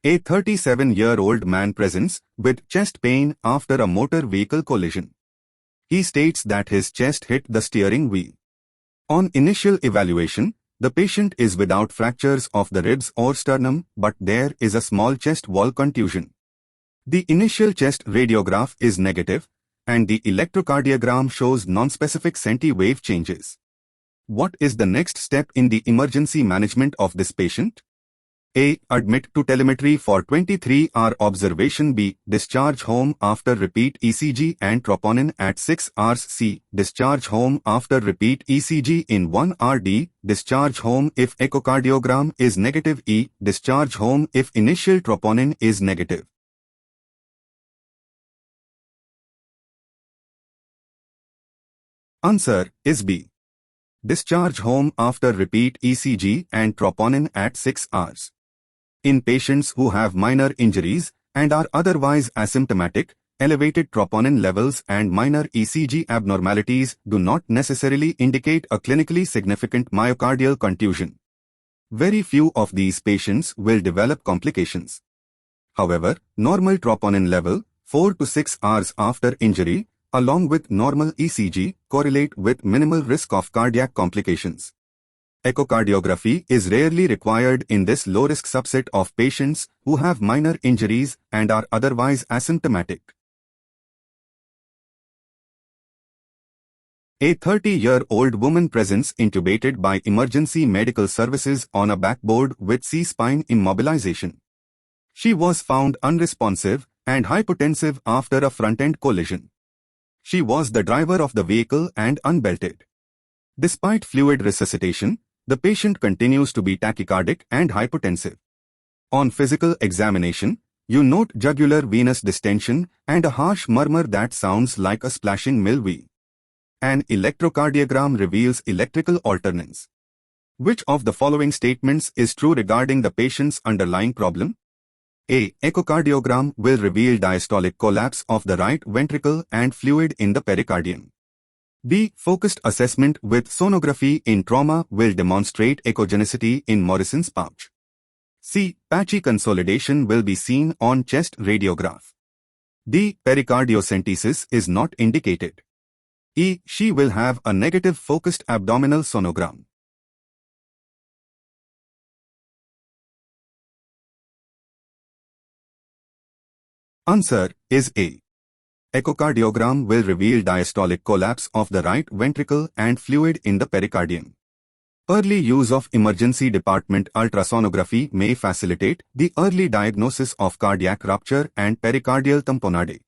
A 37-year-old man presents with chest pain after a motor vehicle collision. He states that his chest hit the steering wheel. On initial evaluation, the patient is without fractures of the ribs or sternum, but there is a small chest wall contusion. The initial chest radiograph is negative, and the electrocardiogram shows non-specific centi-wave changes. What is the next step in the emergency management of this patient? A. Admit to telemetry for 23-hour observation. B. Discharge home after repeat ECG and troponin at 6 hours. C. Discharge home after repeat ECG in 1 hour. D. Discharge home if echocardiogram is negative. E. Discharge home if initial troponin is negative. Answer is B. Discharge home after repeat ECG and troponin at 6 hours. In patients who have minor injuries and are otherwise asymptomatic, elevated troponin levels and minor ECG abnormalities do not necessarily indicate a clinically significant myocardial contusion. Very few of these patients will develop complications. However, normal troponin level 4 to 6 hours after injury, along with normal ECG, correlate with minimal risk of cardiac complications. Echocardiography is rarely required in this low-risk subset of patients who have minor injuries and are otherwise asymptomatic. A 30-year-old woman presents intubated by emergency medical services on a backboard with C-spine immobilization. She was found unresponsive and hypotensive after a front-end collision. She was the driver of the vehicle and unbelted. Despite fluid resuscitation, the patient continues to be tachycardic and hypotensive. On physical examination, you note jugular venous distension and a harsh murmur that sounds like a splashing mill wheel. An electrocardiogram reveals electrical alternance. Which of the following statements is true regarding the patient's underlying problem? A. Echocardiogram will reveal diastolic collapse of the right ventricle and fluid in the pericardium. B. Focused assessment with sonography in trauma will demonstrate echogenicity in Morrison's pouch. C. Patchy consolidation will be seen on chest radiograph. D. Pericardiocentesis is not indicated. E. She will have a negative focused abdominal sonogram. Answer is A. Echocardiogram will reveal diastolic collapse of the right ventricle and fluid in the pericardium. Early use of emergency department ultrasonography may facilitate the early diagnosis of cardiac rupture and pericardial tamponade.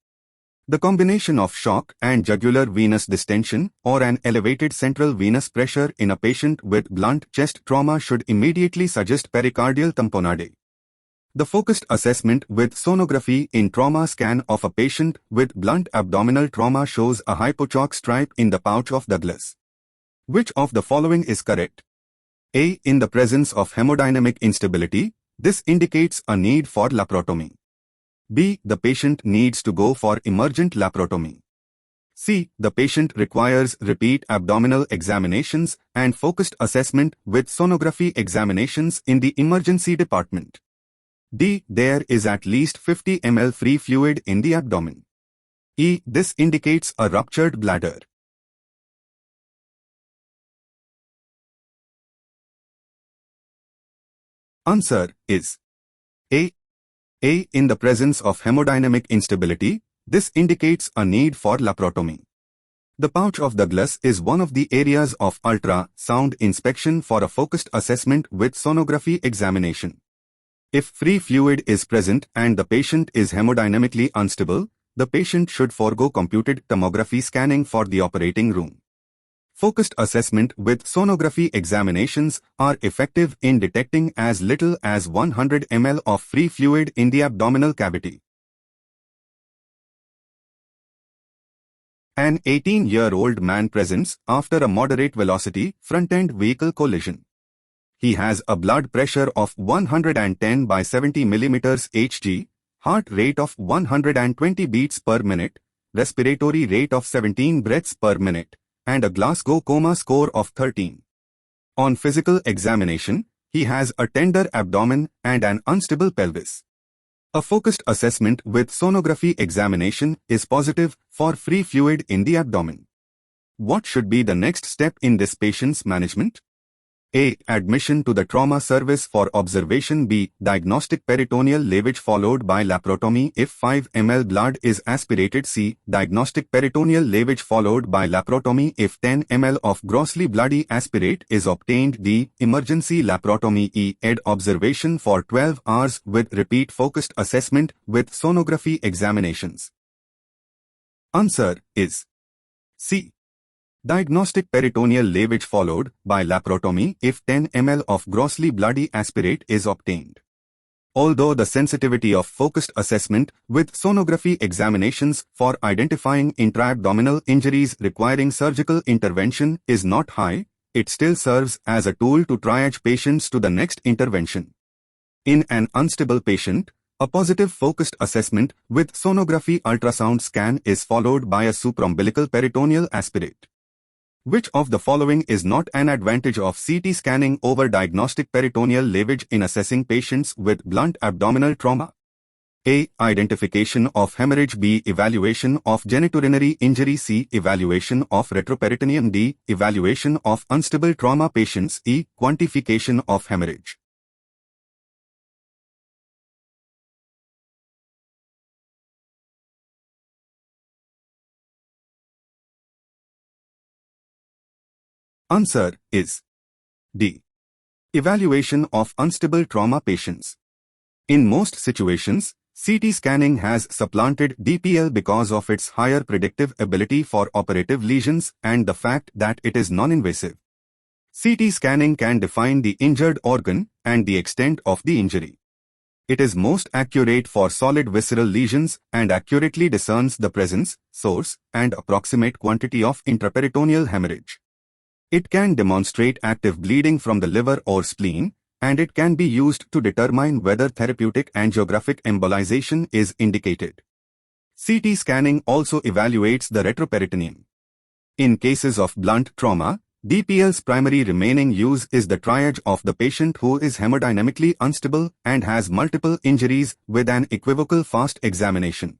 The combination of shock and jugular venous distension or an elevated central venous pressure in a patient with blunt chest trauma should immediately suggest pericardial tamponade. The focused assessment with sonography in trauma scan of a patient with blunt abdominal trauma shows a hypochalk stripe in the pouch of Douglas. Which of the following is correct? A. In the presence of hemodynamic instability, this indicates a need for laparotomy. B. The patient needs to go for emergent laparotomy. C. The patient requires repeat abdominal examinations and focused assessment with sonography examinations in the emergency department. D. There is at least 50 ml free fluid in the abdomen. E. This indicates a ruptured bladder. Answer is A. In the presence of hemodynamic instability, this indicates a need for laparotomy. The pouch of Douglas is one of the areas of ultrasound inspection for a focused assessment with sonography examination. If free fluid is present and the patient is hemodynamically unstable, the patient should forego computed tomography scanning for the operating room. Focused assessment with sonography examinations are effective in detecting as little as 100 ml of free fluid in the abdominal cavity. An 18-year-old man presents after a moderate velocity front-end vehicle collision. He has a blood pressure of 110 by 70 mm Hg, heart rate of 120 beats per minute, respiratory rate of 17 breaths per minute, and a Glasgow Coma score of 13. On physical examination, he has a tender abdomen and an unstable pelvis. A focused assessment with sonography examination is positive for free fluid in the abdomen. What should be the next step in this patient's management? A. Admission to the trauma service for observation. B. Diagnostic peritoneal lavage followed by laparotomy if 5 ml blood is aspirated. C. Diagnostic peritoneal lavage followed by laparotomy if 10 ml of grossly bloody aspirate is obtained. D. Emergency laparotomy. E. ED observation for 12 hours with repeat focused assessment with sonography examinations. Answer is C. Diagnostic peritoneal lavage followed by laparotomy if 10 ml of grossly bloody aspirate is obtained. Although the sensitivity of focused assessment with sonography examinations for identifying intra-abdominal injuries requiring surgical intervention is not high, it still serves as a tool to triage patients to the next intervention. In an unstable patient, a positive focused assessment with sonography ultrasound scan is followed by a supraumbilical peritoneal aspirate. Which of the following is not an advantage of CT scanning over diagnostic peritoneal lavage in assessing patients with blunt abdominal trauma? A. Identification of hemorrhage. B. Evaluation of genitourinary injury. C. Evaluation of retroperitoneum. D. Evaluation of unstable trauma patients. E. Quantification of hemorrhage. Answer is D. Evaluation of unstable trauma patients. In most situations, CT scanning has supplanted DPL because of its higher predictive ability for operative lesions and the fact that it is non-invasive. CT scanning can define the injured organ and the extent of the injury. It is most accurate for solid visceral lesions and accurately discerns the presence, source, and approximate quantity of intraperitoneal hemorrhage. It can demonstrate active bleeding from the liver or spleen, and it can be used to determine whether therapeutic angiographic embolization is indicated. CT scanning also evaluates the retroperitoneum. In cases of blunt trauma, DPL's primary remaining use is the triage of the patient who is hemodynamically unstable and has multiple injuries with an equivocal fast examination.